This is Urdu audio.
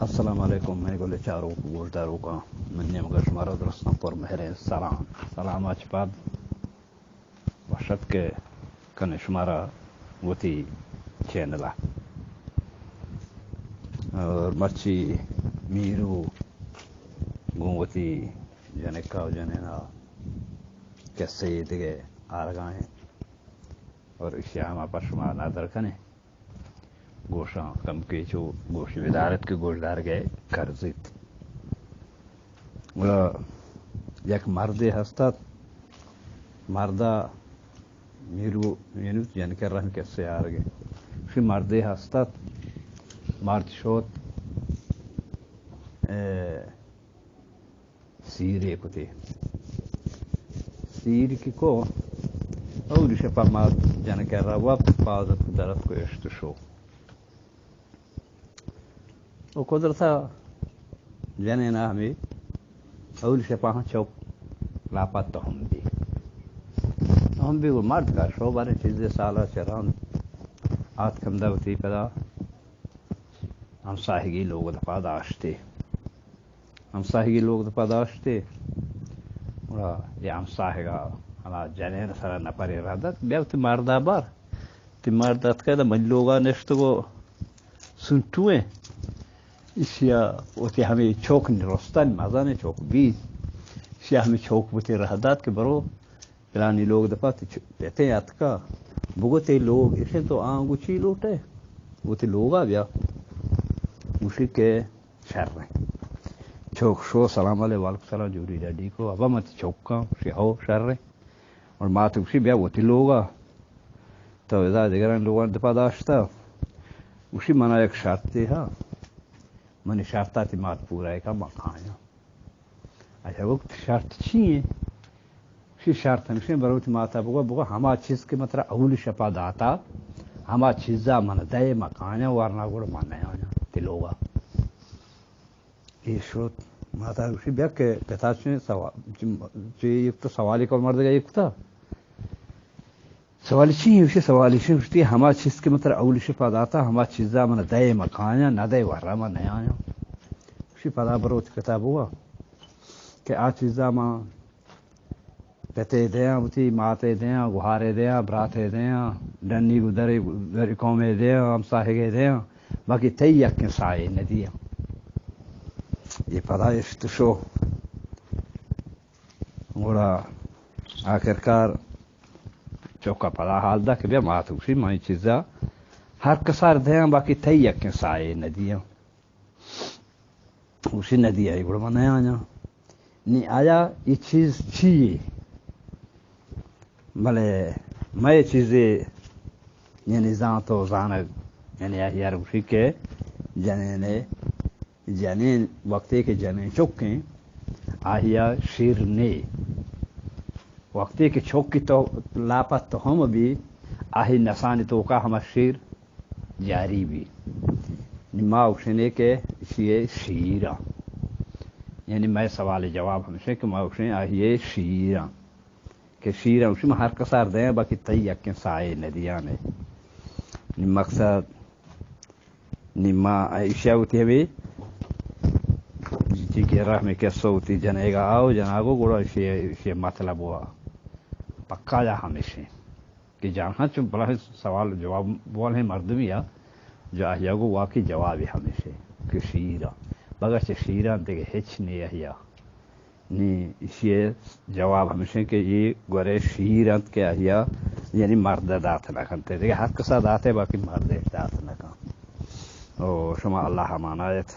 السلام علیکم. میں گل چاروں گوشداروں کا من مگر شمارا درستان پر مہر سلام بعد وشت کے کن شمارا وتی چینلا اور مرچی میرو گوتی جنکا جنینا کیسے دیگے آرگاہیں اور اشیاء پر شمار نادر کنے گوشاں کم کے جو گوشت ودارت کے گوشدار گئے کرزیت یک مردی هستد مردا میرو یعنی که رحم کسی آرگه شی مردی هستد مرد شد سیری کتی سیری کی کو اولیش پا مرد جنه که رواب پازت درد کو اشتشو و قدرتا جنه نا همی اولیش پا هم چوک لاپت هم بھی مرد کا شو بارے چیزیں سالہ چران آت کم دوتی پدا ہم ساہگی لوگ دفا داشتے یہ ہم ساہگا ہما جنین سر نپری رادت بیوتی مردا بار تی مردت که من لوگا نشتگو سنتوئے اشیا وتی ہمیں چوک نرستان مزان چوک بید اشیا ہمیں چوک بوتی رہدات کے برو پلانی لوگ دفعہ پیتے یاد کا بگوتے لوگ اسے تو آنگو چی لوٹے بوتی لوگا بیا اسی کے شر رہے چوک شو سلام علیہ والک سلام جوری ڈاڈی کو ابا مت چوک کا اسی ہو شر رہے اور مات اسی بیا بوتی لوگا تو اذا دیگران لوگان دفعہ داشتا اسی منا ایک شرط تھی ہاں منی شرطا تی مات پورا ہے کا مقایا اچھا وقت شرط چیئے شی شرط ہمشہ بروتی ماتا بگو ہما چیز کے مطلب اولی شپا داتا ہما چیزا من دے مقایا ورنا گوڑ من آیا تی لوگا یہ شد ماتا اسی بیا کہ پتا ایک تو سوالی کو مرد گا ایک تھا سوالی چیئے اسی سوالی چیئے ہما چیز کے مطلب اولی شپا داتا ہما چیزا من دے مقایا نہ دے ورنا من آیا اسی پدا بروتی کتاب ہوا کہ آ چیزا من پتے دیاں بتی ماتے دیاں گوھارے دیاں براتے دیاں ڈنی گدری قومے دیاں ہمساہگے دیاں باقی تی یک سائے ندیاں یہ پدا اشتشو گوڑا آخرکار چوکا پدا حال دا کہ بیا مات اسی مائی چیزا ہر کسار دیاں باقی تی یک سائے ندیاں اسی ندی آئی گوڑا من آیا نہیں آیا یہ چیز چیئے بلے میں چیزیں یعنی ذات و زانگ یعنی یار اسی کے جنین وقتے کے جنین چکیں آہیا شیر نے وقتے کے چوک کی تو لاپت تو ہم بھی آہی نسانی تو کا ہم شیر جاری بھی نما اکشنے کے اسی شیرہ یعنی میں سوال جواب ہمشہ کہ میں اکشنے آہی شیرہ کہ شیرہ اسی میں ہر کسار دیں باقی تی یکن سائے ندیاں نے مقصد نما اشیاء ہوتی ہے جی کی راہ میں کیسا ہوتی جنے گا آؤ جناگو گوڑا اشیاء مطلب ہوا پکا جا ہمیشہ کہ جانہاں چون بلا سوال جواب بول ہیں مردمیا جو احیاء کو واقعی جواب ہمیشہ کہ شیرہ بگا چھ شیرہ دیکھے ہچ نہیں احیاء نہیں اسی جواب ہمیشہ کہ یہ گورے شیرت کے احیاء یعنی مرد دات نہ کنتے دیکھے ہر کسا دات ہے باقی مرد دات نہ کن او شما اللہ ہمانایت